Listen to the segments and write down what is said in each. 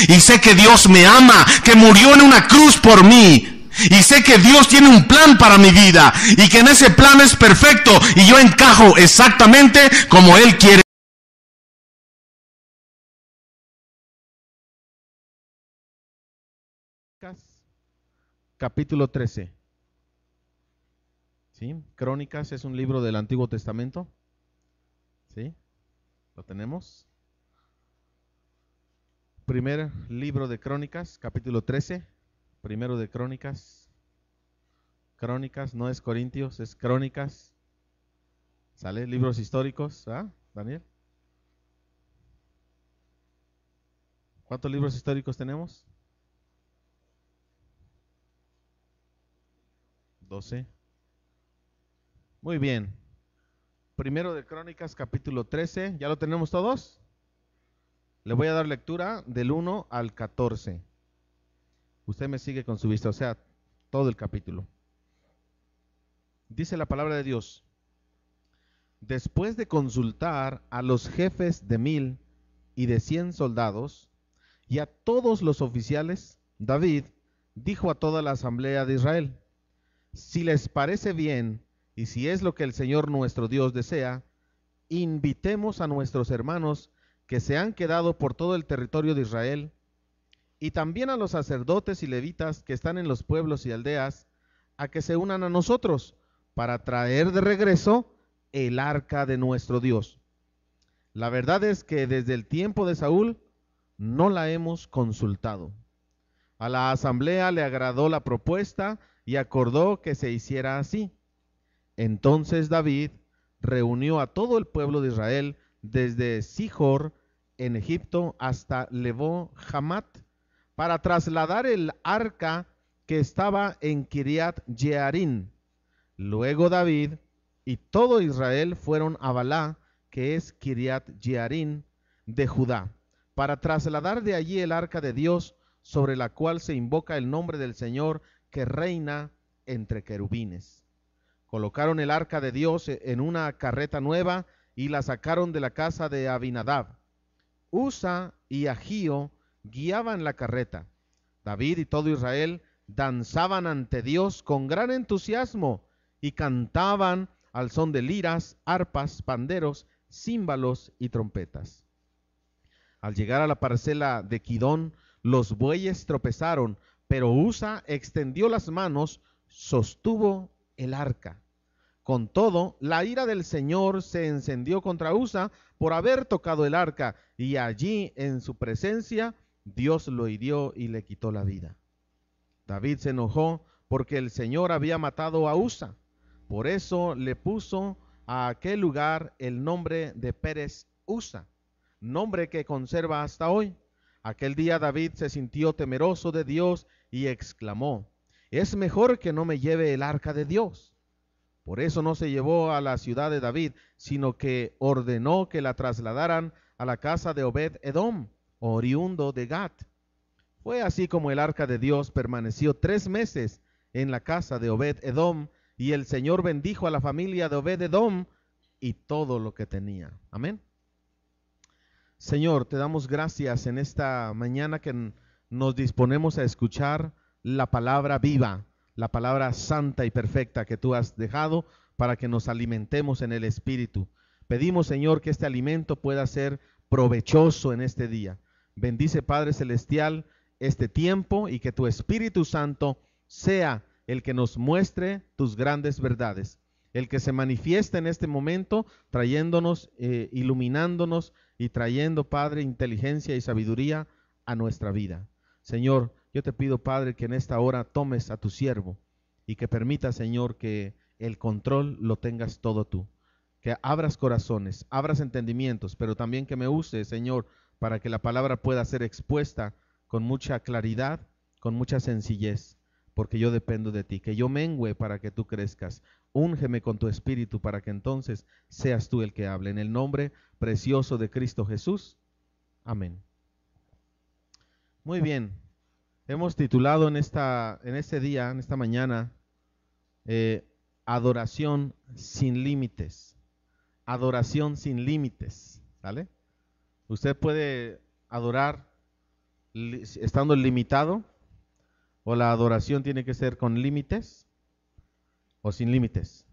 Y sé que Dios me ama, que murió en una cruz por mí. Y sé que Dios tiene un plan para mi vida y que en ese plan es perfecto y yo encajo exactamente como Él quiere. Capítulo 13. ¿Sí? Crónicas es un libro del Antiguo Testamento. ¿Sí? ¿Lo tenemos? Primer libro de Crónicas, capítulo 13. Primero de Crónicas. Crónicas, no es Corintios, es Crónicas. ¿Sale? Libros históricos, ¿ah, Daniel? ¿Cuántos libros históricos tenemos? 12. Muy bien. Primero de Crónicas, capítulo 13. ¿Ya lo tenemos todos? Le voy a dar lectura del 1 al 14. Usted me sigue con su vista, o sea, todo el capítulo. Dice la palabra de Dios: después de consultar a los jefes de 1000 y de 100 soldados y a todos los oficiales, David dijo a toda la asamblea de Israel: si les parece bien y si es lo que el Señor nuestro Dios desea, invitemos a nuestros hermanos que se han quedado por todo el territorio de Israel, y también a los sacerdotes y levitas que están en los pueblos y aldeas, a que se unan a nosotros para traer de regreso el arca de nuestro Dios. La verdad es que desde el tiempo de Saúl no la hemos consultado. A la asamblea le agradó la propuesta y acordó que se hiciera así. Entonces David reunió a todo el pueblo de Israel desde Sijor en Egipto hasta Lebo Hamat para trasladar el arca que estaba en Kiriat Jearim. Luego David y todo Israel fueron a Balá, que es Kiriat Jearim, de Judá, para trasladar de allí el arca de Dios, sobre la cual se invoca el nombre del Señor, que reina entre querubines. Colocaron el arca de Dios en una carreta nueva y la sacaron de la casa de Abinadab. Usa y Ahío guiaban la carreta. David y todo Israel danzaban ante Dios con gran entusiasmo y cantaban al son de liras, arpas, panderos, címbalos y trompetas. Al llegar a la parcela de Kidón, los bueyes tropezaron, pero Usa extendió las manos, sostuvo el arca. Con todo, la ira del Señor se encendió contra Usa por haber tocado el arca, y allí en su presencia Dios lo hirió y le quitó la vida. David se enojó porque el Señor había matado a Usa. Por eso le puso a aquel lugar el nombre de Pérez Usa, nombre que conserva hasta hoy. Aquel día David se sintió temeroso de Dios y exclamó: es mejor que no me lleve el arca de Dios. Por eso no se llevó a la ciudad de David, sino que ordenó que la trasladaran a la casa de Obed Edom, oriundo de Gat. Fue así como el arca de Dios permaneció 3 meses en la casa de Obed Edom, y el Señor bendijo a la familia de Obed Edom y todo lo que tenía. Amén. Señor, te damos gracias en esta mañana que nos disponemos a escuchar la palabra viva, la palabra santa y perfecta que tú has dejado para que nos alimentemos en el Espíritu. Pedimos, Señor, que este alimento pueda ser provechoso en este día. Bendice, Padre Celestial, este tiempo, y que tu Espíritu Santo sea el que nos muestre tus grandes verdades, el que se manifiesta en este momento, trayéndonos, iluminándonos y trayendo, Padre, inteligencia y sabiduría a nuestra vida. Señor, yo te pido, Padre, que en esta hora tomes a tu siervo y que permita, Señor, que el control lo tengas todo tú. Que abras corazones, abras entendimientos, pero también que me uses, Señor, para que la palabra pueda ser expuesta con mucha claridad, con mucha sencillez, porque yo dependo de ti. Que yo mengüe para que tú crezcas. Úngeme con tu espíritu para que entonces seas tú el que hable. En el nombre precioso de Cristo Jesús. Amén. Muy bien. Hemos titulado en este día, en esta mañana, adoración sin límites. Adoración sin límites. ¿Vale? Usted puede adorar estando limitado, o la adoración tiene que ser con límites o sin límites.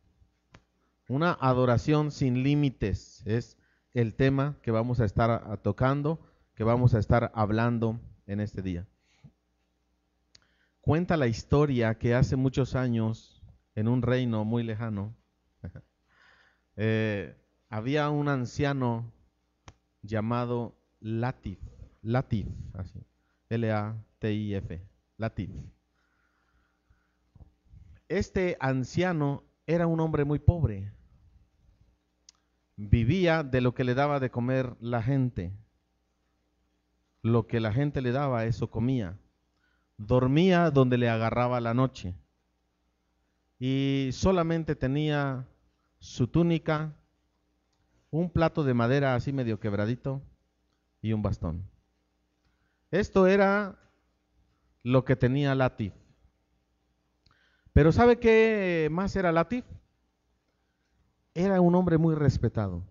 Una adoración sin límites es el tema que vamos a estar tocando, que vamos a estar hablando en este día. Cuenta la historia que hace muchos años, en un reino muy lejano, había un anciano llamado Latif, así, L-A-T-I-F, Latif. Este anciano era un hombre muy pobre. Vivía de lo que le daba de comer la gente. Lo que la gente le daba, eso comía. Dormía donde le agarraba la noche. Y solamente tenía su túnica, un plato de madera así medio quebradito y un bastón. Esto era lo que tenía Latif. Pero ¿sabe qué más era Latif? Era un hombre muy respetado.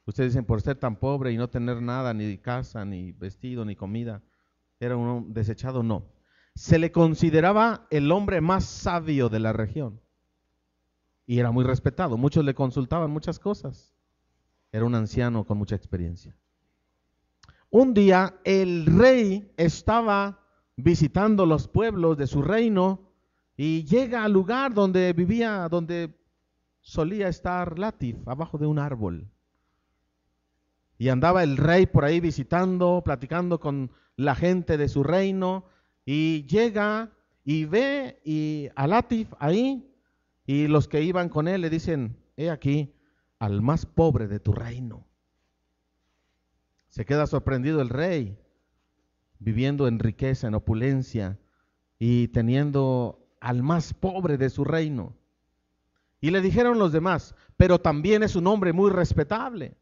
Ustedes dicen, por ser tan pobre y no tener nada, ni casa, ni vestido, ni comida, era un desechado. No. Se le consideraba el hombre más sabio de la región. Y era muy respetado. Muchos le consultaban muchas cosas. Era un anciano con mucha experiencia. Un día el rey estaba visitando los pueblos de su reino y llega al lugar donde vivía, donde solía estar Latif, abajo de un árbol. Y andaba el rey por ahí visitando, platicando con la gente de su reino, y llega y ve a Latif ahí, y los que iban con él le dicen, he aquí al más pobre de tu reino. Se queda sorprendido el rey, viviendo en riqueza, en opulencia, y teniendo al más pobre de su reino. Y le dijeron los demás, pero también es un hombre muy respetable,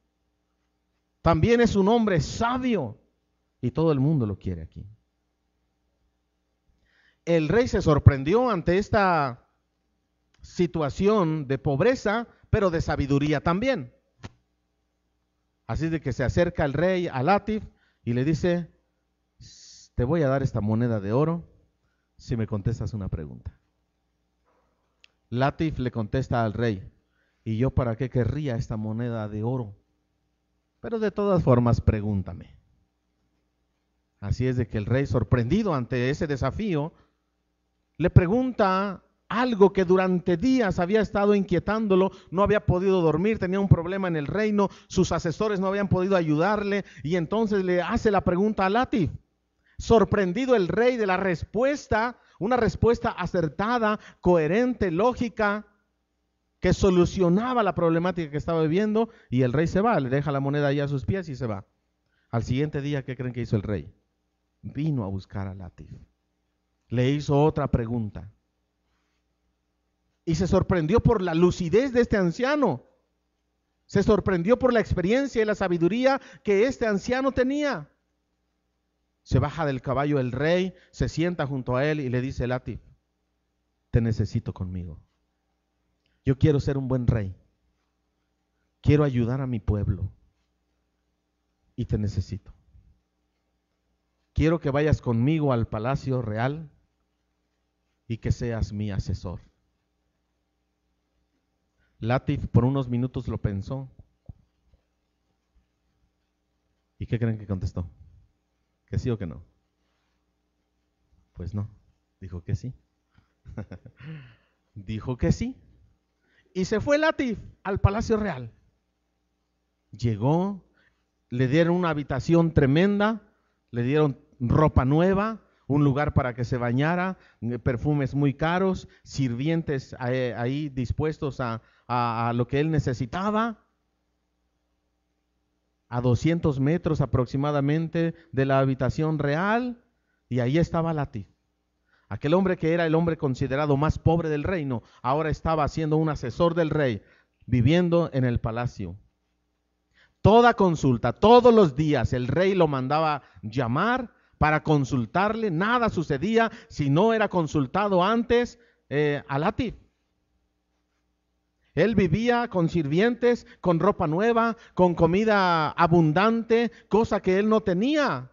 también es un hombre sabio, y todo el mundo lo quiere aquí. El rey se sorprendió ante esta situación de pobreza, pero de sabiduría también. Así de que se acerca el rey a Latif y le dice, te voy a dar esta moneda de oro si me contestas una pregunta. Latif le contesta al rey, ¿y yo para qué querría esta moneda de oro? Pero de todas formas, pregúntame. Así es de que el rey, sorprendido ante ese desafío, le pregunta algo que durante días había estado inquietándolo, no había podido dormir, tenía un problema en el reino, sus asesores no habían podido ayudarle, y entonces le hace la pregunta a Latif. Sorprendido el rey de la respuesta, una respuesta acertada, coherente, lógica, que solucionaba la problemática que estaba viviendo, y el rey se va, le deja la moneda ahí a sus pies y se va. Al siguiente día, ¿qué creen que hizo el rey? Vino a buscar a Latif. Le hizo otra pregunta. Y se sorprendió por la lucidez de este anciano. Se sorprendió por la experiencia y la sabiduría que este anciano tenía. Se baja del caballo el rey, se sienta junto a él y le dice, Latif, te necesito conmigo. Yo quiero ser un buen rey. Quiero ayudar a mi pueblo. Y te necesito. Quiero que vayas conmigo al palacio real y que seas mi asesor. Latif por unos minutos lo pensó. ¿Y qué creen que contestó? ¿Que sí o que no? Pues no, dijo que sí. Dijo que sí. Y se fue Latif al palacio real. Llegó, le dieron una habitación tremenda, le dieron ropa nueva, un lugar para que se bañara, perfumes muy caros, sirvientes ahí dispuestos a lo que él necesitaba, a 200 metros aproximadamente de la habitación real, y ahí estaba Latif. Aquel hombre que era el hombre considerado más pobre del reino, ahora estaba siendo un asesor del rey, viviendo en el palacio. Toda consulta, todos los días, el rey lo mandaba llamar para consultarle, nada sucedía si no era consultado antes a Latif. Él vivía con sirvientes, con ropa nueva, con comida abundante, cosa que él no tenía.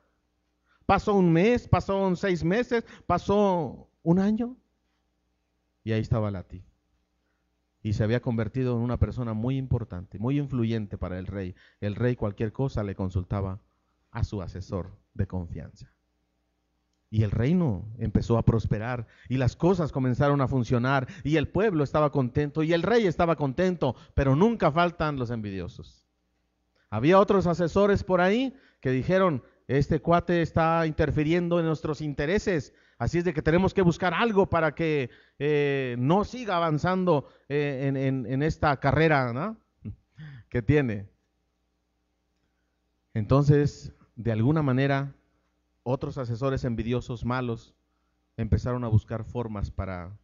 Pasó un mes, pasó 6 meses, pasó un año. Y ahí estaba Latif. Y se había convertido en una persona muy importante, muy influyente para el rey. El rey cualquier cosa le consultaba a su asesor de confianza. Y el reino empezó a prosperar y las cosas comenzaron a funcionar y el pueblo estaba contento y el rey estaba contento, pero nunca faltan los envidiosos. Había otros asesores por ahí que dijeron, este cuate está interfiriendo en nuestros intereses, así es de que tenemos que buscar algo para que no siga avanzando en esta carrera, ¿no?, que tiene. Entonces, de alguna manera, otros asesores envidiosos, malos, empezaron a buscar formas para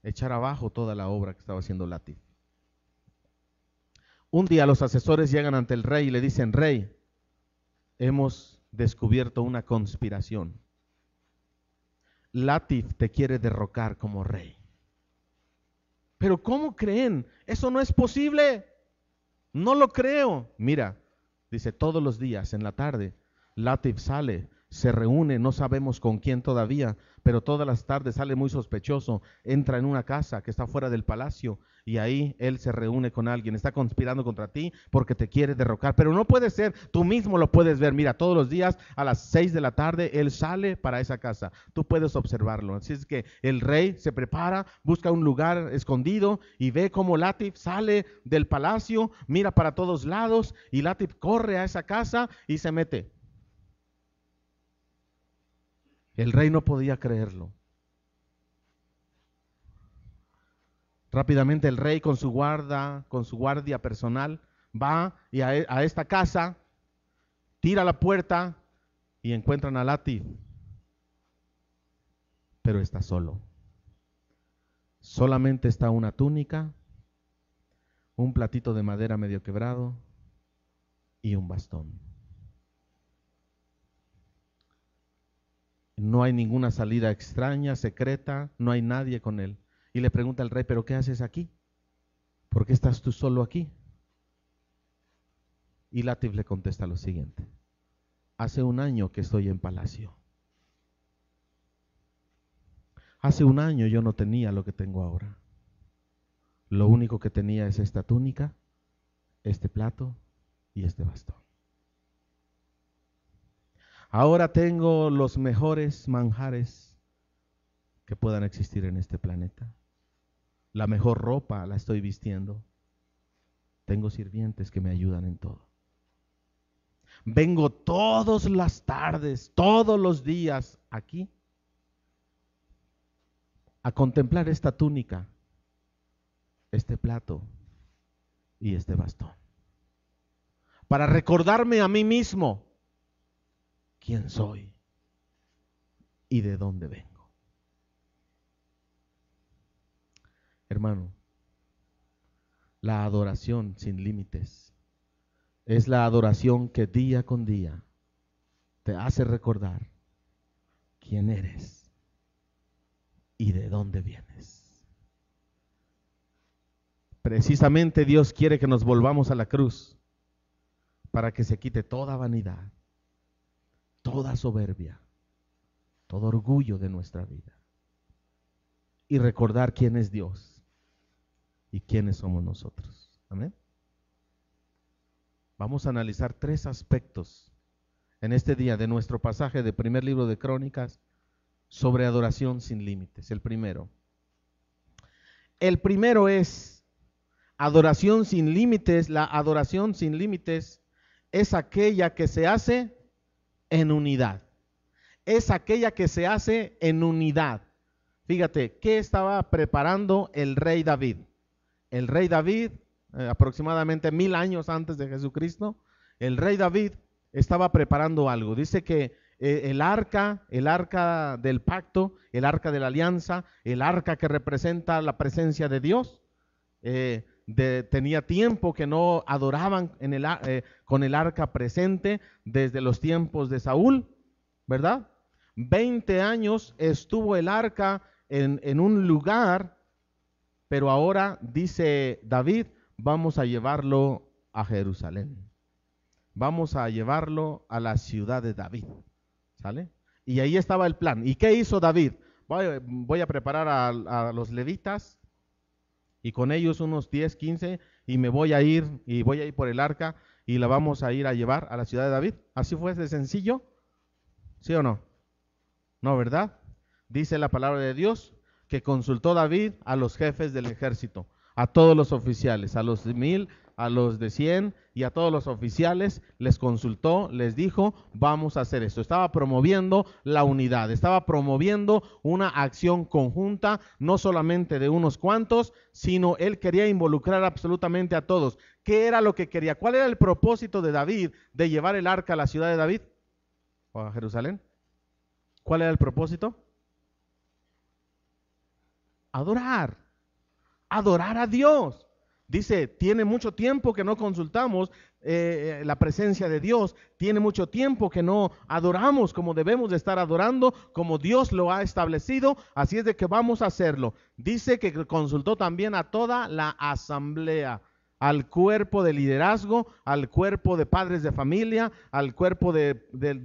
echar abajo toda la obra que estaba haciendo Latif. Un día los asesores llegan ante el rey y le dicen, rey, hemos descubierto una conspiración. Latif te quiere derrocar como rey. Pero ¿cómo creen? Eso no es posible. No lo creo. Mira, dice, todos los días en la tarde, Latif sale, se reúne, no sabemos con quién todavía, pero todas las tardes sale muy sospechoso, entra en una casa que está fuera del palacio y ahí él se reúne con alguien, está conspirando contra ti porque te quiere derrocar, pero no puede ser, tú mismo lo puedes ver, mira, todos los días a las 6 de la tarde él sale para esa casa, tú puedes observarlo. Así es que el rey se prepara, busca un lugar escondido y ve cómo Latif sale del palacio, mira para todos lados y Latif corre a esa casa y se mete. El rey no podía creerlo. Rápidamente el rey con su guardia personal, va y a esta casa, tira la puerta y encuentran a Latif. Pero está solo. Solamente está una túnica, un platito de madera medio quebrado y un bastón. No hay ninguna salida extraña, secreta, no hay nadie con él. Y le pregunta al rey, ¿pero qué haces aquí? ¿Por qué estás tú solo aquí? Y Latif le contesta lo siguiente, hace un año que estoy en palacio. Hace un año yo no tenía lo que tengo ahora. Lo único que tenía es esta túnica, este plato y este bastón. Ahora tengo los mejores manjares que puedan existir en este planeta. La mejor ropa la estoy vistiendo. Tengo sirvientes que me ayudan en todo. Vengo todas las tardes, todos los días aquí a contemplar esta túnica, este plato y este bastón. Para recordarme a mí mismo quién soy y de dónde vengo. Hermano, la adoración sin límites es la adoración que día con día te hace recordar quién eres y de dónde vienes. Precisamente Dios quiere que nos volvamos a la cruz para que se quite toda vanidad, toda soberbia, todo orgullo de nuestra vida y recordar quién es Dios y quiénes somos nosotros. Amén. Vamos a analizar 3 aspectos en este día de nuestro pasaje de primer libro de Crónicas sobre adoración sin límites. El primero es adoración sin límites. La adoración sin límites es aquella que se hace en unidad. Es aquella que se hace en unidad. Fíjate, ¿qué estaba preparando el rey David? El rey David, aproximadamente 1000 años antes de Jesucristo, el rey David estaba preparando algo. Dice que el arca del pacto, el arca de la alianza, el arca que representa la presencia de Dios, tenía tiempo que no adoraban con el arca presente desde los tiempos de Saúl, ¿verdad? 20 años estuvo el arca en un lugar, pero ahora dice David, vamos a llevarlo a Jerusalén. vamos a llevarlo a la ciudad de David. ¿Sale? Y ahí estaba el plan. ¿Y qué hizo David? Voy a preparar a los levitas y con ellos unos 10, 15 y voy a ir por el arca y la vamos a ir a llevar a la ciudad de David. ¿Así fue de sencillo? ¿Sí o no? No, ¿verdad? Dice la palabra de Dios que consultó David a los jefes del ejército, a todos los oficiales, a los de 1000, a los de 100 y a todos los oficiales, les consultó, les dijo, vamos a hacer esto. Estaba promoviendo la unidad, estaba promoviendo una acción conjunta, no solamente de unos cuantos, sino él quería involucrar absolutamente a todos. ¿Qué era lo que quería? ¿Cuál era el propósito de David de llevar el arca a la ciudad de David o a Jerusalén? ¿Cuál era el propósito? Adorar a Dios. Dice, tiene mucho tiempo que no consultamos la presencia de Dios, tiene mucho tiempo que no adoramos como debemos de estar adorando, como Dios lo ha establecido, así es de que vamos a hacerlo. Dice que consultó también a toda la asamblea, al cuerpo de liderazgo, al cuerpo de padres de familia, al cuerpo de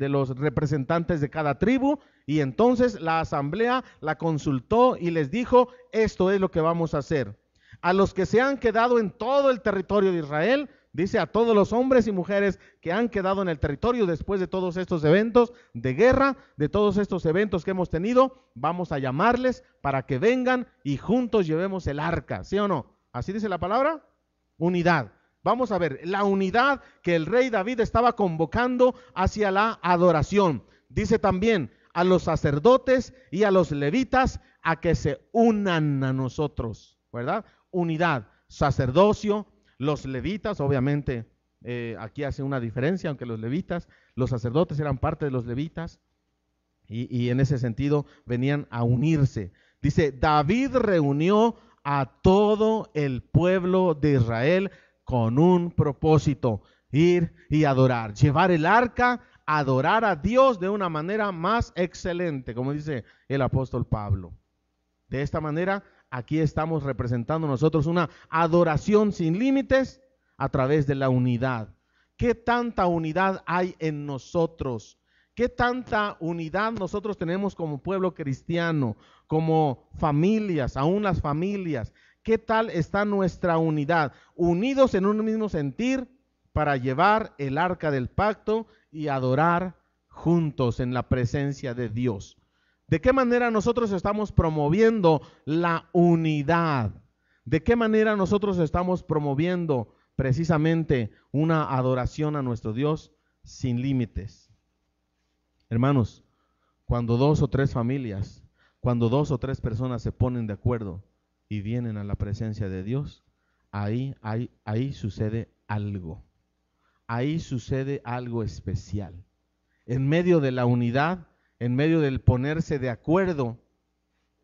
los representantes de cada tribu, y entonces la asamblea la consultó y les dijo, esto es lo que vamos a hacer. A los que se han quedado en todo el territorio de Israel, dice a todos los hombres y mujeres que han quedado en el territorio después de todos estos eventos de guerra, de todos estos eventos que hemos tenido, vamos a llamarles para que vengan y juntos llevemos el arca, ¿sí o no? ¿Así dice la palabra? Unidad. Vamos a ver, la unidad que el rey David estaba convocando hacia la adoración. Dice también a los sacerdotes y a los levitas a que se unan a nosotros, ¿verdad? Unidad, sacerdocio, los levitas, obviamente aquí hace una diferencia, aunque los sacerdotes eran parte de los levitas y en ese sentido venían a unirse. Dice, David reunió a todo el pueblo de Israel con un propósito, ir y adorar, llevar el arca, adorar a Dios de una manera más excelente, como dice el apóstol Pablo. De esta manera, aquí estamos representando nosotros una adoración sin límites a través de la unidad. ¿Qué tanta unidad hay en nosotros? ¿Qué tanta unidad nosotros tenemos como pueblo cristiano, como familias, aún las familias? ¿Qué tal está nuestra unidad? Unidos en un mismo sentir para llevar el arca del pacto y adorar juntos en la presencia de Dios. ¿De qué manera nosotros estamos promoviendo la unidad? ¿De qué manera nosotros estamos promoviendo precisamente una adoración a nuestro Dios sin límites? Hermanos, cuando 2 o 3 familias, cuando 2 o 3 personas se ponen de acuerdo y vienen a la presencia de Dios, ahí sucede algo. Ahí sucede algo especial. En medio de la unidad, en medio del ponerse de acuerdo,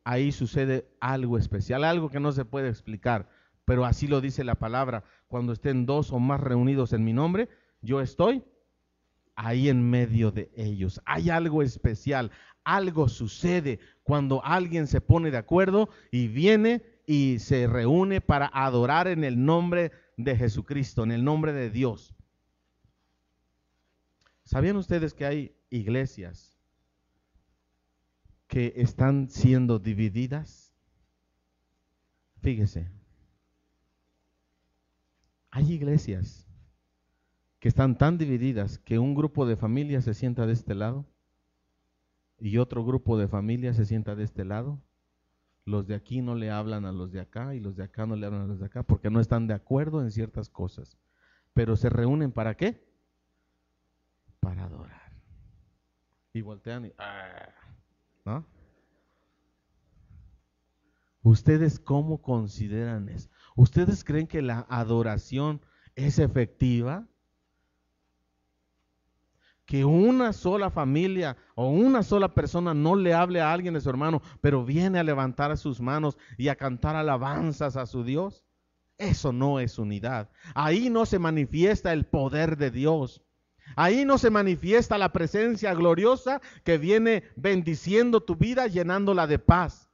ahí sucede algo especial, algo que no se puede explicar, pero así lo dice la palabra. Cuando estén 2 o más reunidos en mi nombre, yo estoy ahí en medio de ellos. Hay algo especial, algo sucede cuando alguien se pone de acuerdo y viene y se reúne para adorar en el nombre de Jesucristo, en el nombre de Dios. ¿Sabían ustedes que hay iglesias que están siendo divididas? Fíjese, hay iglesias que están tan divididas que un grupo de familias se sienta de este lado y otro grupo de familias se sienta de este lado. Los de aquí no le hablan a los de acá y los de acá no le hablan a los de acá porque no están de acuerdo en ciertas cosas. Pero se reúnen ¿para qué? Para adorar. Y voltean y ¿no? ¿Ustedes cómo consideran eso? ¿Ustedes creen que la adoración es efectiva? Que una sola familia o una sola persona no le hable a alguien de su hermano, pero viene a levantar sus manos y a cantar alabanzas a su Dios. Eso no es unidad. Ahí no se manifiesta el poder de Dios. Ahí no se manifiesta la presencia gloriosa que viene bendiciendo tu vida, llenándola de paz.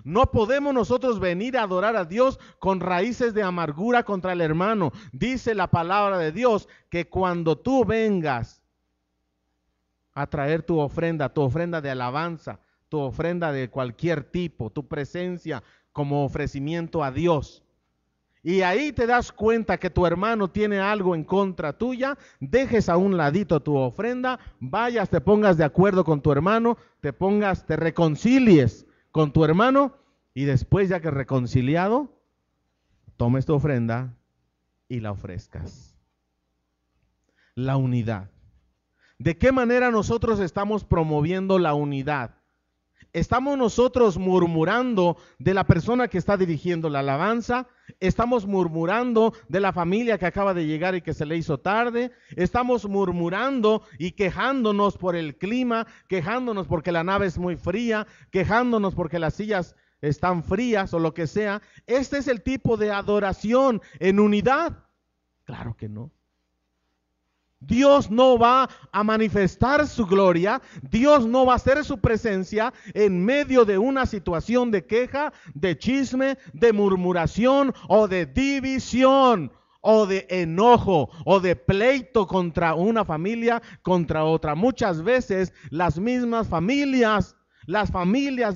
No podemos nosotros venir a adorar a Dios con raíces de amargura contra el hermano. Dice la palabra de Dios que cuando tú vengas a traer tu ofrenda de alabanza, tu ofrenda de cualquier tipo, tu presencia como ofrecimiento a Dios, y ahí te das cuenta que tu hermano tiene algo en contra tuya, dejes a un ladito tu ofrenda, vayas, te pongas de acuerdo con tu hermano, te reconcilies con tu hermano, y después, ya que reconciliado, tomes tu ofrenda y la ofrezcas. La unidad. ¿De qué manera nosotros estamos promoviendo la unidad? ¿Estamos nosotros murmurando de la persona que está dirigiendo la alabanza? ¿Estamos murmurando de la familia que acaba de llegar y que se le hizo tarde? ¿Estamos murmurando y quejándonos por el clima, quejándonos porque la nave es muy fría, quejándonos porque las sillas están frías o lo que sea? ¿Este es el tipo de adoración en unidad? Claro que no. Dios no va a manifestar su gloria, Dios no va a hacer su presencia en medio de una situación de queja, de chisme, de murmuración o de división o de enojo o de pleito contra una familia contra otra. Muchas veces las mismas familias,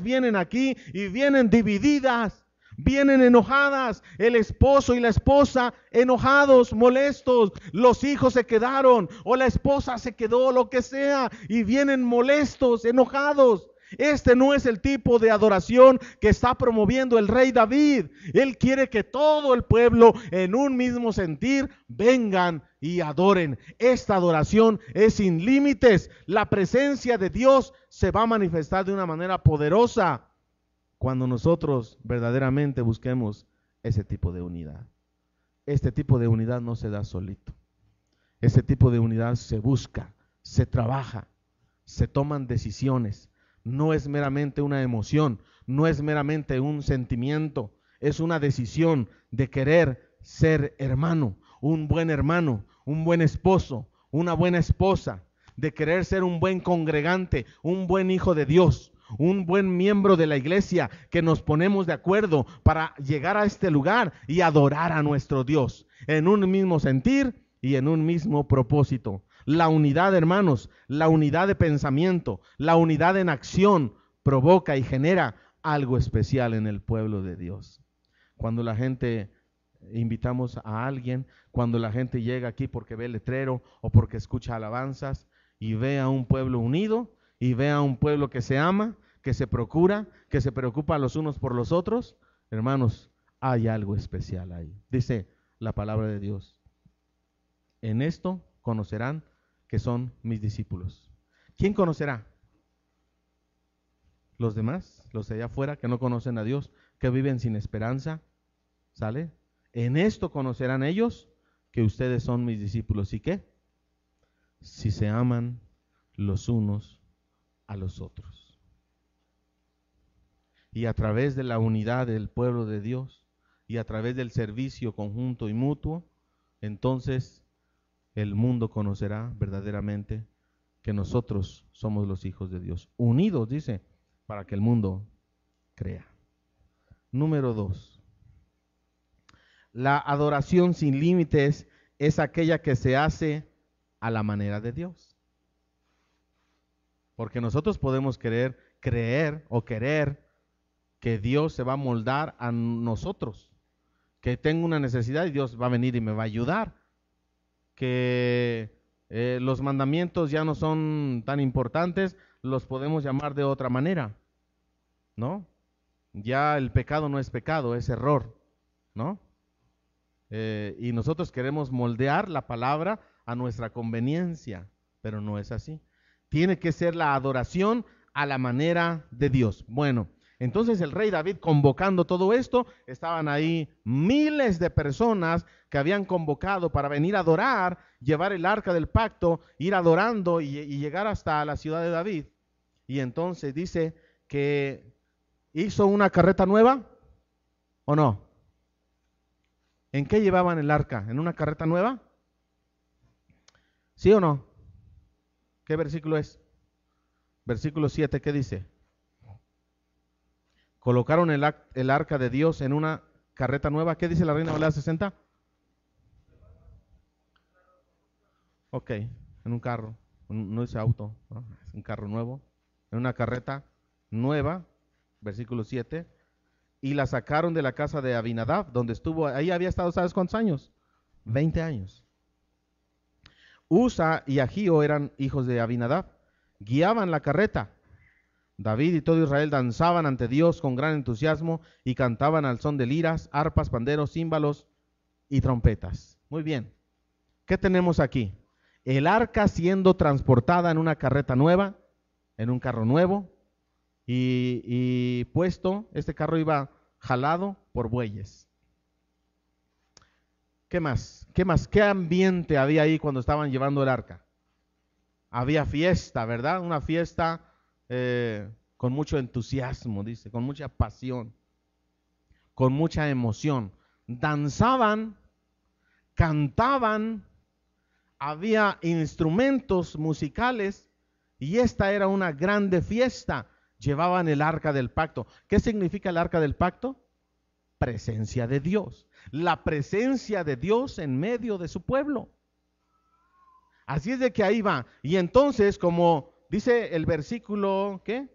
vienen aquí y vienen divididas. Vienen enojadas, el esposo y la esposa enojados, molestos, los hijos se quedaron o la esposa se quedó, lo que sea, y vienen molestos, enojados. Este no es el tipo de adoración que está promoviendo el rey David. Él quiere que todo el pueblo en un mismo sentir vengan y adoren. Esta adoración es sin límites. La presencia de Dios se va a manifestar de una manera poderosa cuando nosotros verdaderamente busquemos ese tipo de unidad. Este tipo de unidad no se da solito. Este tipo de unidad se busca, se trabaja, se toman decisiones. No es meramente una emoción, no es meramente un sentimiento, es una decisión de querer ser hermano, un buen esposo, una buena esposa, de querer ser un buen congregante, un buen hijo de Dios, un buen miembro de la iglesia, que nos ponemos de acuerdo para llegar a este lugar y adorar a nuestro Dios en un mismo sentir y en un mismo propósito. La unidad, hermanos, la unidad de pensamiento, la unidad en acción provoca y genera algo especial en el pueblo de Dios. Cuando la gente invitamos a alguien, cuando la gente llega aquí porque ve el letrero o porque escucha alabanzas y ve a un pueblo unido y ve a un pueblo que se ama, que se procura, que se preocupa los unos por los otros, hermanos, hay algo especial ahí. Dice la palabra de Dios: en esto conocerán que son mis discípulos. ¿Quién conocerá? Los demás, los de allá afuera que no conocen a Dios, que viven sin esperanza, ¿sale? En esto conocerán ellos que ustedes son mis discípulos. ¿Y qué? Si se aman los unos a los otros. Y a través de la unidad del pueblo de Dios y a través del servicio conjunto y mutuo, entonces el mundo conocerá verdaderamente que nosotros somos los hijos de Dios. Unidos, dice, para que el mundo crea. Número 2. La adoración sin límites es aquella que se hace a la manera de Dios. Porque nosotros podemos creer que Dios se va a moldar a nosotros, que tengo una necesidad y Dios va a venir y me va a ayudar, que los mandamientos ya no son tan importantes, los podemos llamar de otra manera, ¿no? Ya el pecado no es pecado, es error, ¿no? Y nosotros queremos moldear la palabra a nuestra conveniencia, pero no es así. Tiene que ser la adoración a la manera de Dios. Bueno, entonces el rey David, convocando todo esto, estaban ahí miles de personas que habían convocado para venir a adorar, llevar el arca del pacto, ir adorando y llegar hasta la ciudad de David. Y entonces dice que hizo una carreta nueva, ¿o no? ¿En qué llevaban el arca? ¿En una carreta nueva? ¿Sí o no? ¿Qué versículo es? Versículo 7, ¿qué dice? Colocaron el arca de Dios en una carreta nueva. ¿Qué dice la Reina Valera 60? Ok, en un carro, no dice auto, ¿no? Es un carro nuevo, en una carreta nueva, versículo 7, y la sacaron de la casa de Abinadab, donde estuvo, ahí había estado, ¿sabes cuántos años? 20 años. Usa y Agío eran hijos de Abinadab, guiaban la carreta. David y todo Israel danzaban ante Dios con gran entusiasmo y cantaban al son de liras, arpas, panderos, címbalos y trompetas. Muy bien, ¿qué tenemos aquí? El arca siendo transportada en una carreta nueva, en un carro nuevo, y puesto, este carro iba jalado por bueyes. ¿Qué más? ¿Qué más? ¿Qué ambiente había ahí cuando estaban llevando el arca? Había fiesta, ¿verdad? Una fiesta con mucho entusiasmo, dice, con mucha pasión, con mucha emoción. Danzaban, cantaban, había instrumentos musicales y esta era una grande fiesta. Llevaban el arca del pacto. ¿Qué significa el arca del pacto? Presencia de Dios. La presencia de Dios en medio de su pueblo. Así es de que ahí va. Y entonces, como dice el versículo, ¿qué?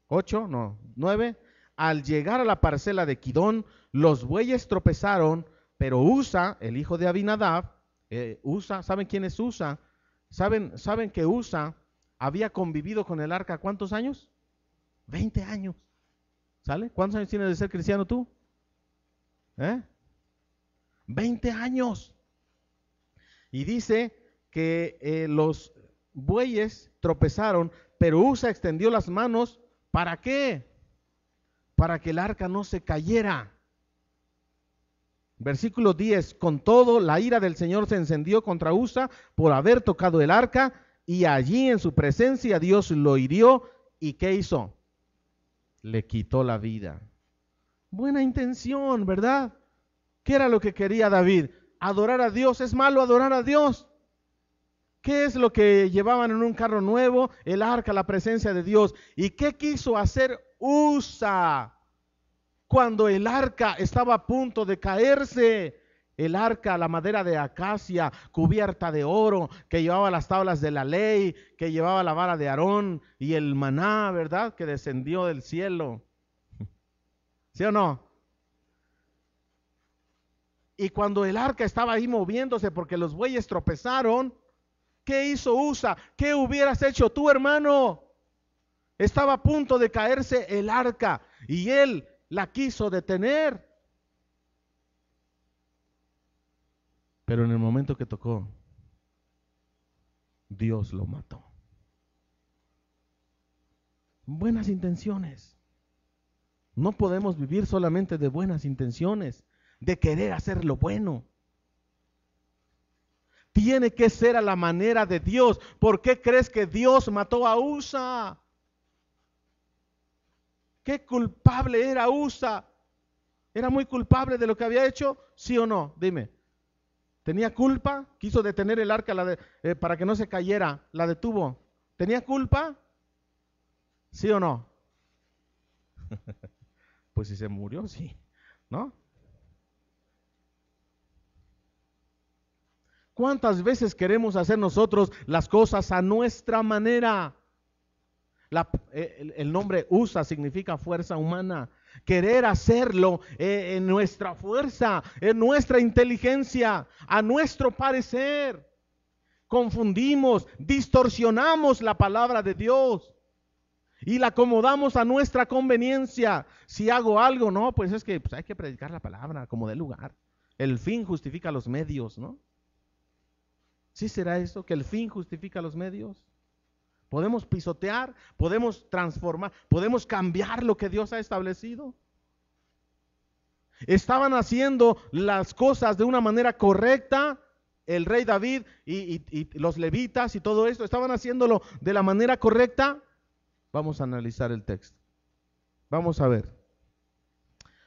8, no, 9. Al llegar a la parcela de Kidón, los bueyes tropezaron, pero Usa, el hijo de Abinadab, Usa, ¿saben quién es Usa? ¿Saben que Usa había convivido con el arca cuántos años? 20 años. ¿Sale? ¿Cuántos años tienes de ser cristiano tú? 20 años. Y dice que los bueyes tropezaron, pero Usa extendió las manos. ¿Para qué? Para que el arca no se cayera. Versículo 10, con todo, la ira del Señor se encendió contra Usa por haber tocado el arca, y allí en su presencia Dios lo hirió, ¿y qué hizo? Le quitó la vida. Buena intención, ¿verdad? ¿Qué era lo que quería David? Adorar a Dios. ¿Es malo adorar a Dios? ¿Qué es lo que llevaban en un carro nuevo? El arca, la presencia de Dios. ¿Y qué quiso hacer Usa? Cuando el arca estaba a punto de caerse, el arca, la madera de acacia, cubierta de oro, que llevaba las tablas de la ley, que llevaba la vara de Aarón y el maná, ¿verdad? Que descendió del cielo. ¿Sí o no? Y cuando el arca estaba ahí moviéndose porque los bueyes tropezaron, ¿qué hizo Usa? ¿Qué hubieras hecho tú, hermano? Estaba a punto de caerse el arca y él la quiso detener. Pero en el momento que tocó, Dios lo mató. Buenas intenciones. No podemos vivir solamente de buenas intenciones, de querer hacer lo bueno. Tiene que ser a la manera de Dios. ¿Por qué crees que Dios mató a Usa? ¿Qué culpable era Usa? ¿Era muy culpable de lo que había hecho? ¿Sí o no? Dime. ¿Tenía culpa? ¿Quiso detener el arca para que no se cayera? ¿La detuvo? ¿Tenía culpa? ¿Sí o no? Pues si se murió, sí. ¿No? ¿Cuántas veces queremos hacer nosotros las cosas a nuestra manera? El nombre Usa significa fuerza humana. Querer hacerlo en nuestra fuerza, en nuestra inteligencia, a nuestro parecer. Confundimos, distorsionamos la palabra de Dios y la acomodamos a nuestra conveniencia. Si hago algo, no, pues es que hay que predicar la palabra como dé lugar. El fin justifica los medios, ¿no? ¿Sí será eso, que el fin justifica los medios? Podemos pisotear, podemos transformar, podemos cambiar lo que Dios ha establecido. Estaban haciendo las cosas de una manera correcta, el rey David y los levitas y todo esto, estaban haciéndolo de la manera correcta. Vamos a analizar el texto. Vamos a ver.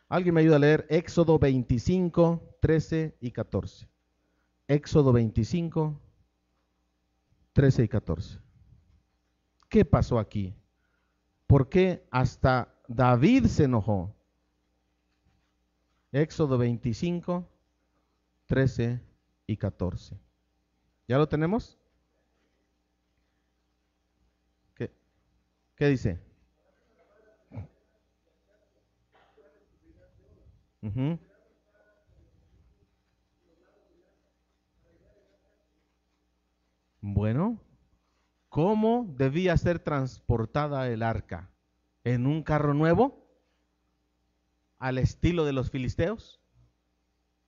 ¿Alguien me ayuda a leer Éxodo 25, 13 y 14? Éxodo 25, 13 y 14. ¿Qué pasó aquí? ¿Por qué hasta David se enojó. Éxodo 25, 13 y 14. ¿Ya lo tenemos? ¿Qué dice? Bueno, ¿cómo debía ser transportada el arca? ¿En un carro nuevo? ¿Al estilo de los filisteos?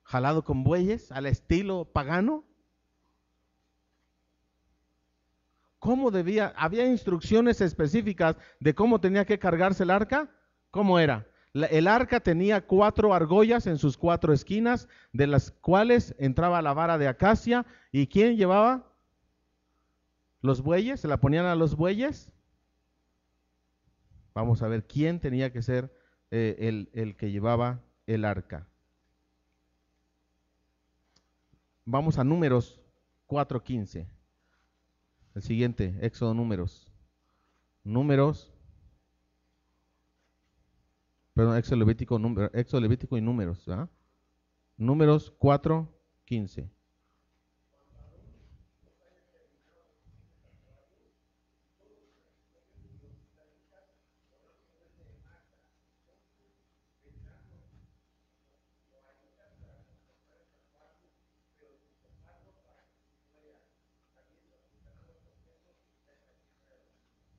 ¿Jalado con bueyes? ¿Al estilo pagano? ¿Cómo debía? ¿Había instrucciones específicas de cómo tenía que cargarse el arca? ¿Cómo era? El arca tenía 4 argollas en sus 4 esquinas, de las cuales entraba la vara de acacia. ¿Y quién llevaba? ¿Los bueyes? ¿Se la ponían a los bueyes? Vamos a ver quién tenía que ser el que llevaba el arca. Vamos a Números 4:15. El siguiente, Éxodo, Éxodo, Levítico y Números, ¿verdad? Números 4:15.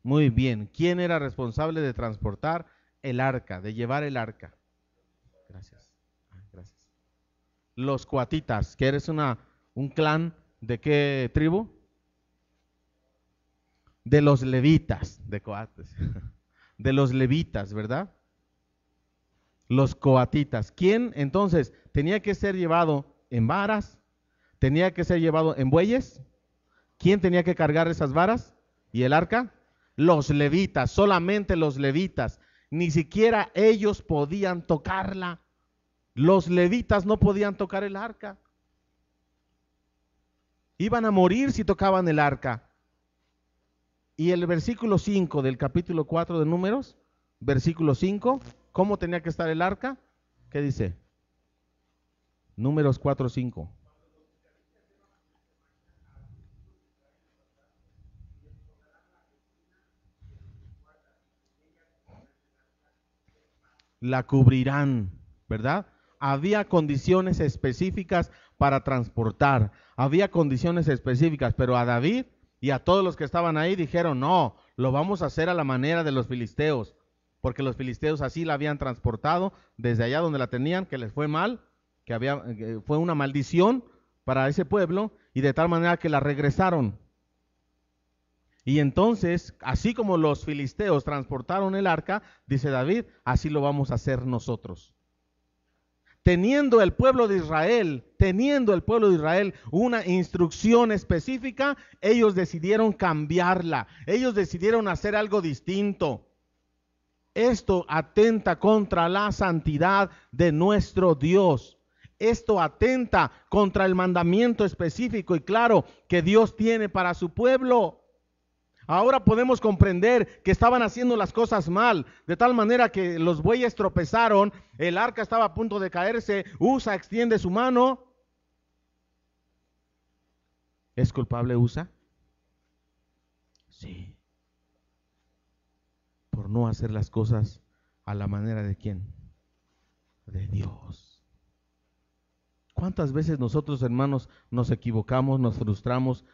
Muy bien. ¿Quién era responsable de transportar el arca, de llevar el arca? Gracias. Los coatitas, que eres un clan de qué tribu? De los levitas, de coates. De los levitas, ¿verdad? Los coatitas. ¿Quién entonces tenía que ser llevado en varas? ¿Tenía que ser llevado en bueyes? ¿Quién tenía que cargar esas varas y el arca? Los levitas, solamente los levitas. Ni siquiera ellos podían tocarla. Los levitas no podían tocar el arca. Iban a morir si tocaban el arca. Y el versículo 5 del capítulo 4 de Números, versículo 5, ¿cómo tenía que estar el arca? ¿Qué dice? Números 4:5. La cubrirán, ¿verdad? Había condiciones específicas para transportar, había condiciones específicas, pero a David y a todos los que estaban ahí dijeron, no, lo vamos a hacer a la manera de los filisteos, porque los filisteos así la habían transportado desde allá donde la tenían, que les fue mal, que fue una maldición para ese pueblo, y de tal manera que la regresaron. Y entonces, así como los filisteos transportaron el arca, dice David, así lo vamos a hacer nosotros. Teniendo el pueblo de Israel una instrucción específica, ellos decidieron cambiarla, ellos decidieron hacer algo distinto. Esto atenta contra la santidad de nuestro Dios. Esto atenta contra el mandamiento específico y claro que Dios tiene para su pueblo. Ahora podemos comprender que estaban haciendo las cosas mal, de tal manera que los bueyes tropezaron, el arca estaba a punto de caerse, Usa extiende su mano. ¿Es culpable Usa? Sí. Por no hacer las cosas a la manera de ¿quién? De Dios. ¿Cuántas veces nosotros, hermanos, nos equivocamos, nos frustramos,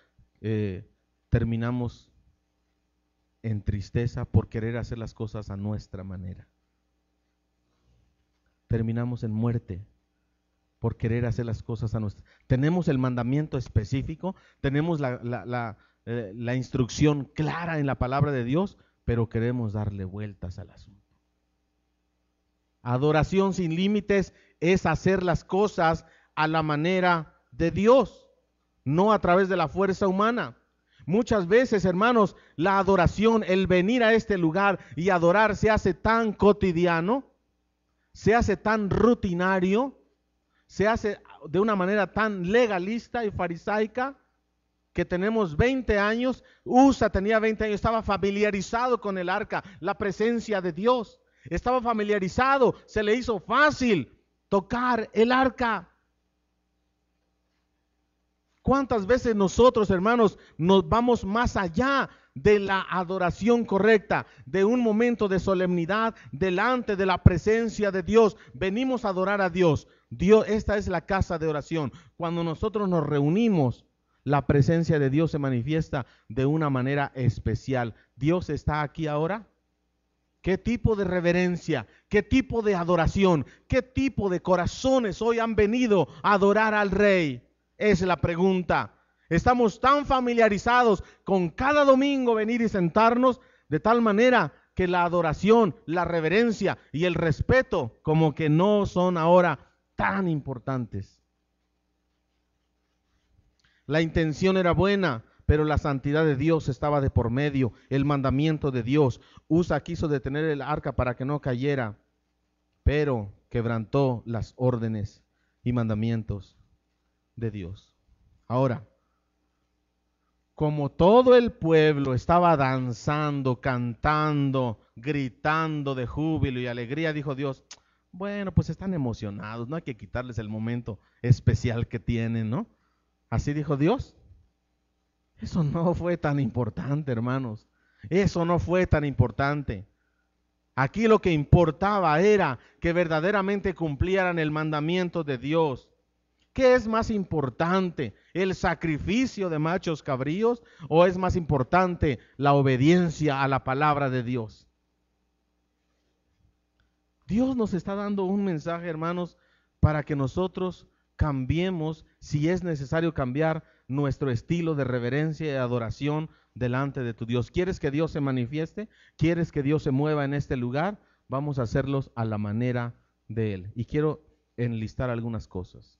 terminamos en tristeza por querer hacer las cosas a nuestra manera? Terminamos en muerte por querer hacer las cosas a nuestra. Tenemos el mandamiento específico, tenemos la instrucción clara en la palabra de Dios, pero queremos darle vueltas al asunto. Adoración sin límites es hacer las cosas a la manera de Dios, no a través de la fuerza humana. Muchas veces, hermanos, la adoración, el venir a este lugar y adorar se hace tan cotidiano, se hace tan rutinario, se hace de una manera tan legalista y farisaica, que tenemos 20 años, Usa tenía 20 años, estaba familiarizado con el arca, la presencia de Dios. estaba familiarizado, se le hizo fácil tocar el arca. ¿Cuántas veces nosotros, hermanos, nos vamos más allá de la adoración correcta, de un momento de solemnidad delante de la presencia de Dios? Venimos a adorar a Dios. Esta es la casa de oración. Cuando nosotros nos reunimos, la presencia de Dios se manifiesta de una manera especial. ¿Dios está aquí ahora? ¿Qué tipo de reverencia? ¿Qué tipo de adoración? ¿Qué tipo de corazones hoy han venido a adorar al Rey? Es la pregunta. Estamos tan familiarizados con cada domingo venir y sentarnos de tal manera que la adoración, la reverencia y el respeto como que no son ahora tan importantes. La intención era buena, pero la santidad de Dios estaba de por medio, el mandamiento de Dios. Usa quiso detener el arca para que no cayera, pero quebrantó las órdenes y mandamientos de Dios. Ahora, como todo el pueblo estaba danzando, cantando, gritando de júbilo y alegría, dijo Dios, bueno, pues están emocionados, no hay que quitarles el momento especial que tienen, ¿no? Así dijo Dios. Eso no fue tan importante, hermanos. Eso no fue tan importante. Aquí lo que importaba era que verdaderamente cumplieran el mandamiento de Dios. ¿Qué es más importante? ¿El sacrificio de machos cabríos o es más importante la obediencia a la palabra de Dios? Dios nos está dando un mensaje, hermanos, para que nosotros cambiemos, si es necesario cambiar nuestro estilo de reverencia y adoración delante de tu Dios. ¿Quieres que Dios se manifieste? ¿Quieres que Dios se mueva en este lugar? Vamos a hacerlos a la manera de Él. Y quiero enlistar algunas cosas.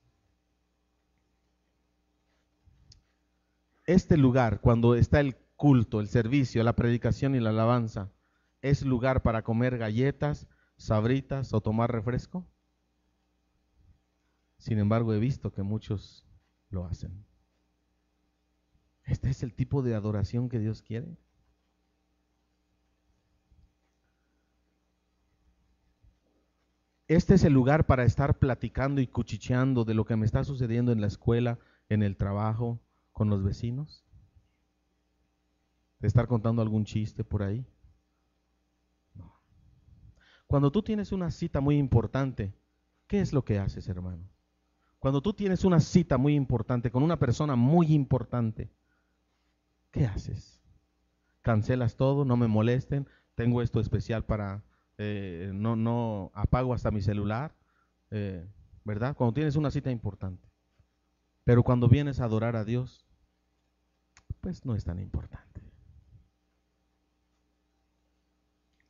Este lugar, cuando está el culto, el servicio, la predicación y la alabanza, ¿es lugar para comer galletas, sabritas o tomar refresco? Sin embargo, he visto que muchos lo hacen. ¿Este es el tipo de adoración que Dios quiere? Este es el lugar para estar platicando y cuchicheando de lo que me está sucediendo en la escuela, en el trabajo, con los vecinos. De estar contando algún chiste por ahí. No. Cuando tú tienes una cita muy importante, ¿qué es lo que haces, hermano? Cuando tú tienes una cita muy importante con una persona muy importante, ¿qué haces? ¿Cancelas todo? ¿No me molesten? ¿Tengo esto especial para... no apago hasta mi celular? ¿Verdad? Cuando tienes una cita importante. Pero cuando vienes a adorar a Dios, pues no es tan importante.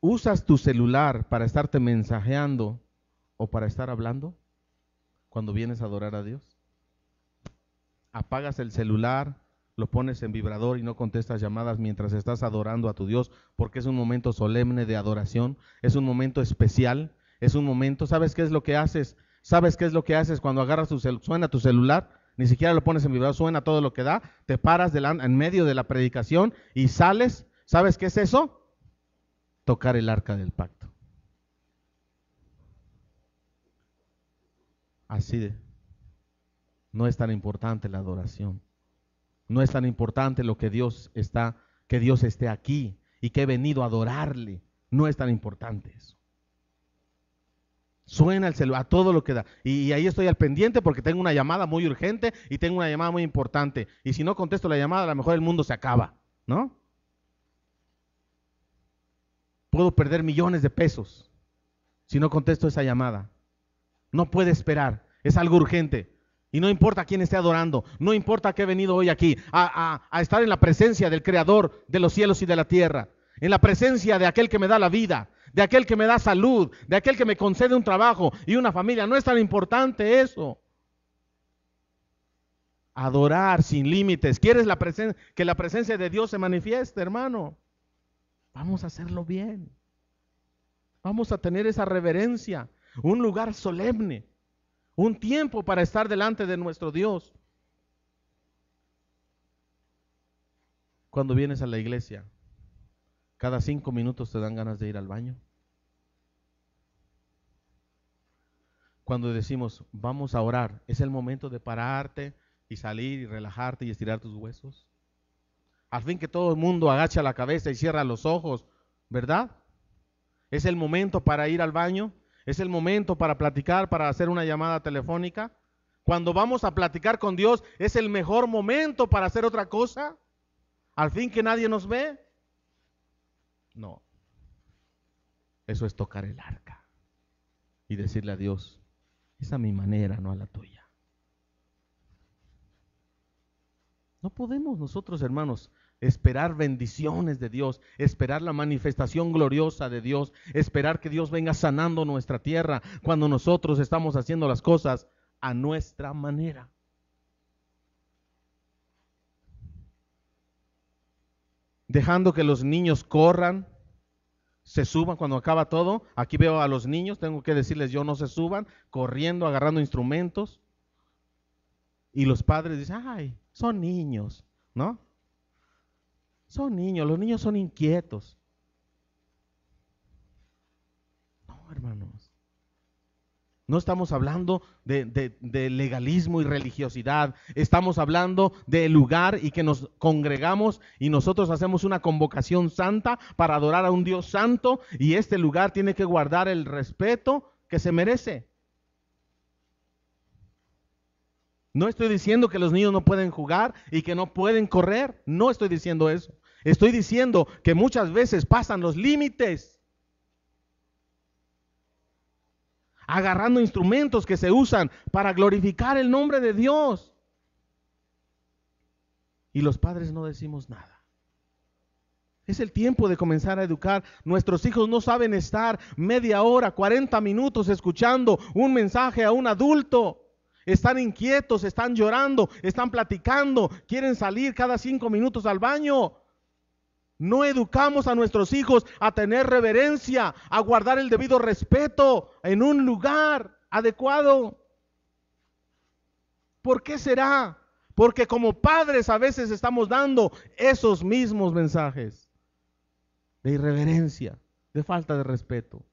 ¿Usas tu celular para estarte mensajeando o para estar hablando cuando vienes a adorar a Dios? ¿Apagas el celular, lo pones en vibrador y no contestas llamadas mientras estás adorando a tu Dios? Porque es un momento solemne de adoración, es un momento especial, es un momento... ¿Sabes qué es lo que haces? ¿Sabes qué es lo que haces cuando agarras suena tu celular? Ni siquiera lo pones en vibrador, suena todo lo que da, te paras en medio de la predicación y sales. ¿Sabes qué es eso? Tocar el arca del pacto. Así de, no es tan importante la adoración. No es tan importante lo que Dios esté aquí y que he venido a adorarle. No es tan importante eso. Suena el celular, a todo lo que da. Y ahí estoy al pendiente porque tengo una llamada muy urgente y tengo una llamada muy importante. Y si no contesto la llamada, a lo mejor el mundo se acaba, ¿no? Puedo perder millones de pesos si no contesto esa llamada. No puede esperar, es algo urgente. Y no importa quién esté adorando, no importa que he venido hoy aquí a estar en la presencia del Creador de los cielos y de la tierra, en la presencia de aquel que me da la vida, de aquel que me da salud, de aquel que me concede un trabajo y una familia. No es tan importante eso. Adorar sin límites. ¿Quieres que la presencia de Dios se manifieste, hermano? Vamos a hacerlo bien. Vamos a tener esa reverencia, un lugar solemne, un tiempo para estar delante de nuestro Dios. Cuando vienes a la iglesia, cada 5 minutos te dan ganas de ir al baño. cuando decimos, vamos a orar, ¿es el momento de pararte y salir y relajarte y estirar tus huesos? Al fin que todo el mundo agacha la cabeza y cierra los ojos, ¿verdad? ¿Es el momento para ir al baño? ¿Es el momento para platicar, para hacer una llamada telefónica? Cuando vamos a platicar con Dios, ¿es el mejor momento para hacer otra cosa? ¿Al fin que nadie nos ve? No. Eso es tocar el arca y decirle a Dios, es a mi manera, no a la tuya. No podemos nosotros, hermanos, esperar bendiciones de Dios, esperar la manifestación gloriosa de Dios, esperar que Dios venga sanando nuestra tierra cuando nosotros estamos haciendo las cosas a nuestra manera. Dejando que los niños corran, se suban cuando acaba todo. Aquí veo a los niños, tengo que decirles yo, no se suban, corriendo, agarrando instrumentos. Y los padres dicen, ay, son niños, ¿no? Son niños, los niños son inquietos. No, hermanos. No estamos hablando de legalismo y religiosidad. Estamos hablando del lugar y que nos congregamos y nosotros hacemos una convocación santa para adorar a un Dios santo, y este lugar tiene que guardar el respeto que se merece. No estoy diciendo que los niños no pueden jugar y que no pueden correr. No estoy diciendo eso. Estoy diciendo que muchas veces pasan los límites, agarrando instrumentos que se usan para glorificar el nombre de Dios. Y los padres no decimos nada. Es el tiempo de comenzar a educar. Nuestros hijos no saben estar media hora, 40 minutos escuchando un mensaje a un adulto. Están inquietos, están llorando, están platicando, quieren salir cada 5 minutos al baño. No educamos a nuestros hijos a tener reverencia, a guardar el debido respeto en un lugar adecuado. ¿Por qué será? Porque como padres a veces estamos dando esos mismos mensajes de irreverencia, de falta de respeto.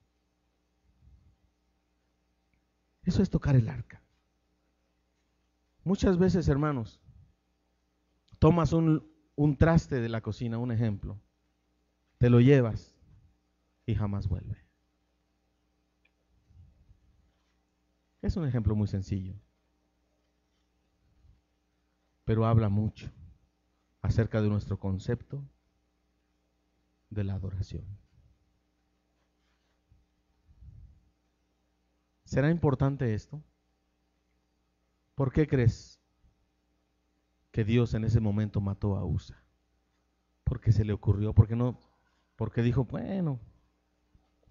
Eso es tocar el arca. Muchas veces, hermanos, tomas un traste de la cocina, un ejemplo, te lo llevas y jamás vuelve. Es un ejemplo muy sencillo, pero habla mucho acerca de nuestro concepto de la adoración. ¿Será importante esto? ¿Por qué crees que Dios en ese momento mató a Usa? Porque se le ocurrió, porque dijo, bueno,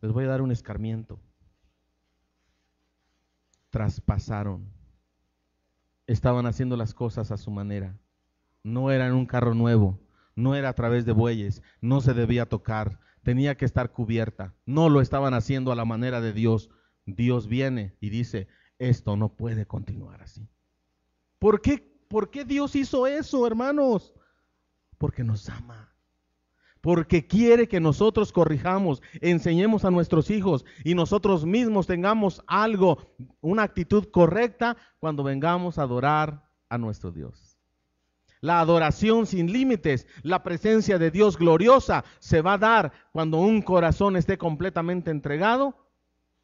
les voy a dar un escarmiento. Traspasaron. Estaban haciendo las cosas a su manera. No era en un carro nuevo, no era a través de bueyes, no se debía tocar, tenía que estar cubierta. No lo estaban haciendo a la manera de Dios. Dios viene y dice, esto no puede continuar así. ¿Por qué Dios hizo eso, hermanos? Porque nos ama. Porque quiere que nosotros corrijamos, enseñemos a nuestros hijos y nosotros mismos tengamos algo, una actitud correcta cuando vengamos a adorar a nuestro Dios. La adoración sin límites, la presencia de Dios gloriosa se va a dar cuando un corazón esté completamente entregado,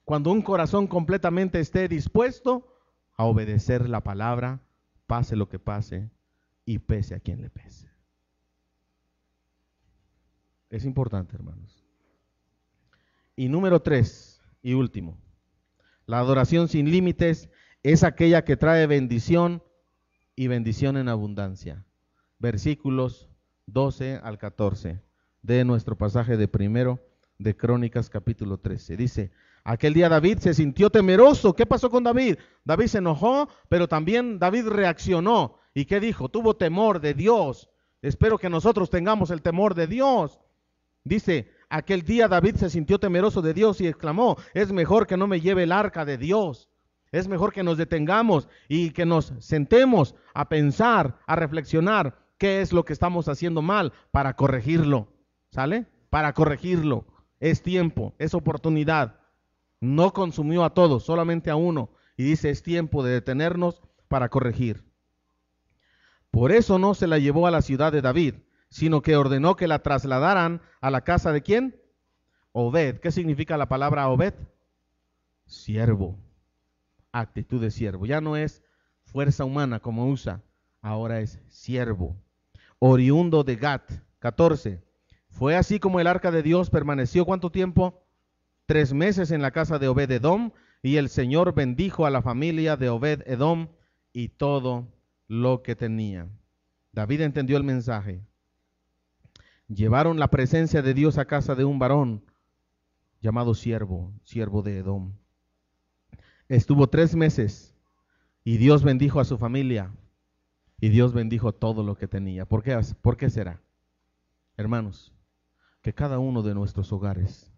cuando un corazón completamente esté dispuesto a obedecer la palabra, pase lo que pase y pese a quien le pese. Es importante, hermanos. Y número 3 y último, la adoración sin límites es aquella que trae bendición y bendición en abundancia. Versículos 12 al 14 de nuestro pasaje de primero de Crónicas capítulo 13. Dice, aquel día David se sintió temeroso. ¿Qué pasó con David? David se enojó, pero también David reaccionó. ¿Y qué dijo? Tuvo temor de Dios. Espero que nosotros tengamos el temor de Dios. Dice, aquel día David se sintió temeroso de Dios y exclamó, es mejor que no me lleve el arca de Dios. Es mejor que nos detengamos y que nos sentemos a pensar, a reflexionar qué es lo que estamos haciendo mal para corregirlo. ¿Sale? Para corregirlo. Es tiempo, es oportunidad. No consumió a todos, solamente a uno. Y dice, es tiempo de detenernos para corregir. Por eso no se la llevó a la ciudad de David, sino que ordenó que la trasladaran a la casa de ¿quién? Obed. ¿Qué significa la palabra Obed? Siervo. Actitud de siervo. Ya no es fuerza humana como usa, ahora es siervo. Oriundo de Gat. 14. Fue así como el arca de Dios permaneció, ¿cuánto tiempo? 3 meses en la casa de Obed-Edom, y el Señor bendijo a la familia de Obed-Edom y todo lo que tenía. David entendió el mensaje. Llevaron la presencia de Dios a casa de un varón llamado siervo de Edom. Estuvo 3 meses y Dios bendijo a su familia y Dios bendijo todo lo que tenía. ¿Por qué será? Hermanos, que cada uno de nuestros hogares,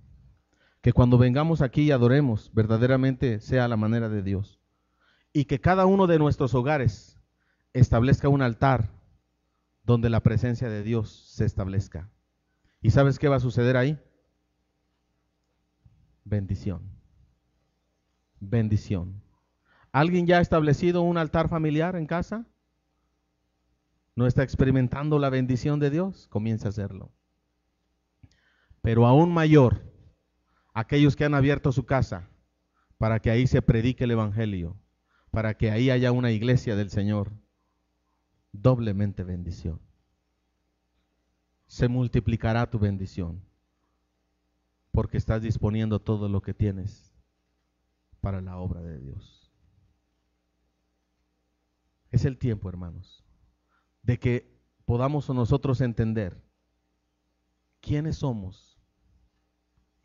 que cuando vengamos aquí y adoremos, verdaderamente sea a la manera de Dios. Y que cada uno de nuestros hogares establezca un altar donde la presencia de Dios se establezca. ¿Y sabes qué va a suceder ahí? Bendición. Bendición. ¿Alguien ya ha establecido un altar familiar en casa? ¿No está experimentando la bendición de Dios? Comienza a hacerlo. Pero aún mayor, aquellos que han abierto su casa para que ahí se predique el evangelio, para que ahí haya una iglesia del Señor, doblemente bendición. Se multiplicará tu bendición, porque estás disponiendo todo lo que tienes para la obra de Dios. Es el tiempo, hermanos, de que podamos nosotros entender quiénes somos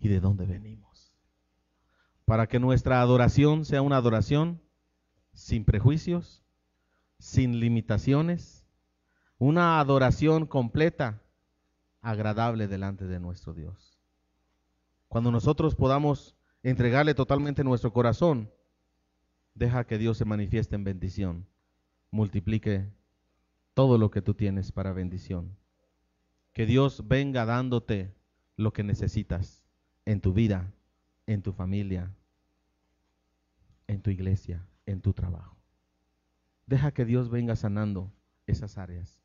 y de dónde venimos, para que nuestra adoración sea una adoración sin prejuicios, sin limitaciones, una adoración completa, agradable delante de nuestro Dios. Cuando nosotros podamos entregarle totalmente nuestro corazón, deja que Dios se manifieste en bendición, multiplique todo lo que tú tienes para bendición. Que Dios venga dándote lo que necesitas en tu vida, en tu familia, en tu iglesia, en tu trabajo. Deja que Dios venga sanando esas áreas.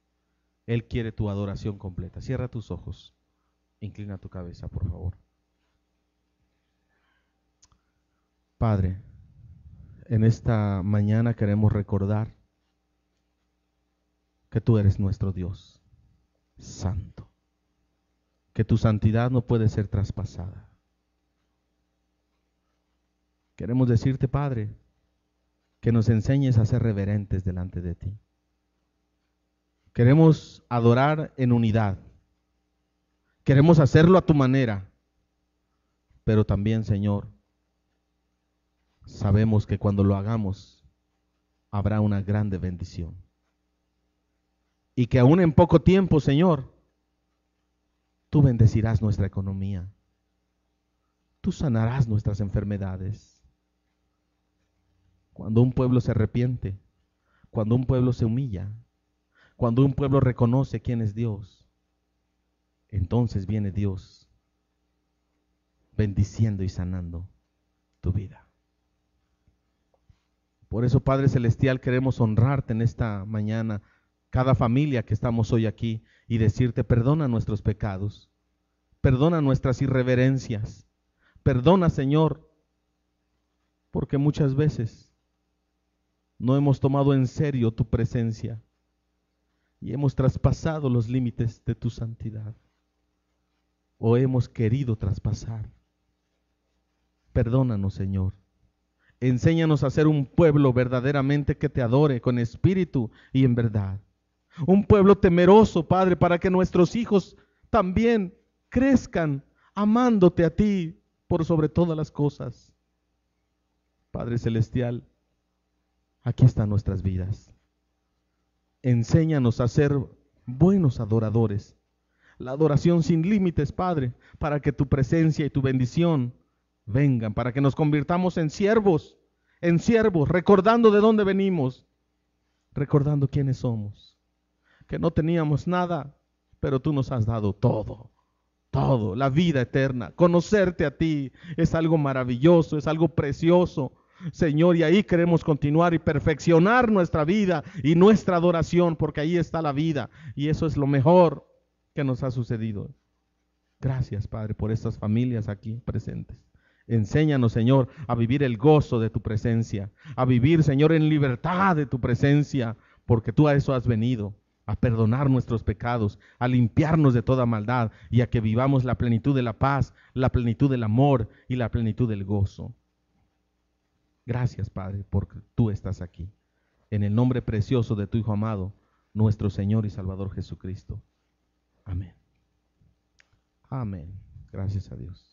Él quiere tu adoración completa. Cierra tus ojos. Inclina tu cabeza, por favor. Padre, en esta mañana queremos recordar que tú eres nuestro Dios santo, que tu santidad no puede ser traspasada. Queremos decirte, Padre, que nos enseñes a ser reverentes delante de ti. Queremos adorar en unidad. Queremos hacerlo a tu manera. Pero también, Señor, sabemos que cuando lo hagamos, habrá una grande bendición. Y que aún en poco tiempo, Señor, tú bendecirás nuestra economía. Tú sanarás nuestras enfermedades. Cuando un pueblo se arrepiente, cuando un pueblo se humilla, cuando un pueblo reconoce quién es Dios, entonces viene Dios bendiciendo y sanando tu vida. Por eso, Padre Celestial, queremos honrarte en esta mañana, cada familia que estamos hoy aquí, y decirte, perdona nuestros pecados, perdona nuestras irreverencias, perdona, Señor, porque muchas veces no hemos tomado en serio tu presencia y hemos traspasado los límites de tu santidad, o hemos querido traspasar. Perdónanos, Señor. Enséñanos a ser un pueblo verdaderamente que te adore con espíritu y en verdad. Un pueblo temeroso, Padre, para que nuestros hijos también crezcan amándote a ti por sobre todas las cosas. Padre Celestial, aquí están nuestras vidas. Enséñanos a ser buenos adoradores. La adoración sin límites, Padre, para que tu presencia y tu bendición vengan, para que nos convirtamos en siervos, recordando de dónde venimos, recordando quiénes somos, que no teníamos nada, pero tú nos has dado todo, la vida eterna. Conocerte a ti es algo maravilloso, es algo precioso. Señor, y ahí queremos continuar y perfeccionar nuestra vida y nuestra adoración, porque ahí está la vida, y eso es lo mejor que nos ha sucedido. Gracias, Padre, por estas familias aquí presentes. Enséñanos, Señor, a vivir el gozo de tu presencia, a vivir, Señor, en libertad de tu presencia, porque tú a eso has venido, a perdonar nuestros pecados, a limpiarnos de toda maldad y a que vivamos la plenitud de la paz, la plenitud del amor y la plenitud del gozo. Gracias, Padre, porque tú estás aquí. En el nombre precioso de tu Hijo amado, nuestro Señor y Salvador Jesucristo. Amén. Amén. Gracias a Dios.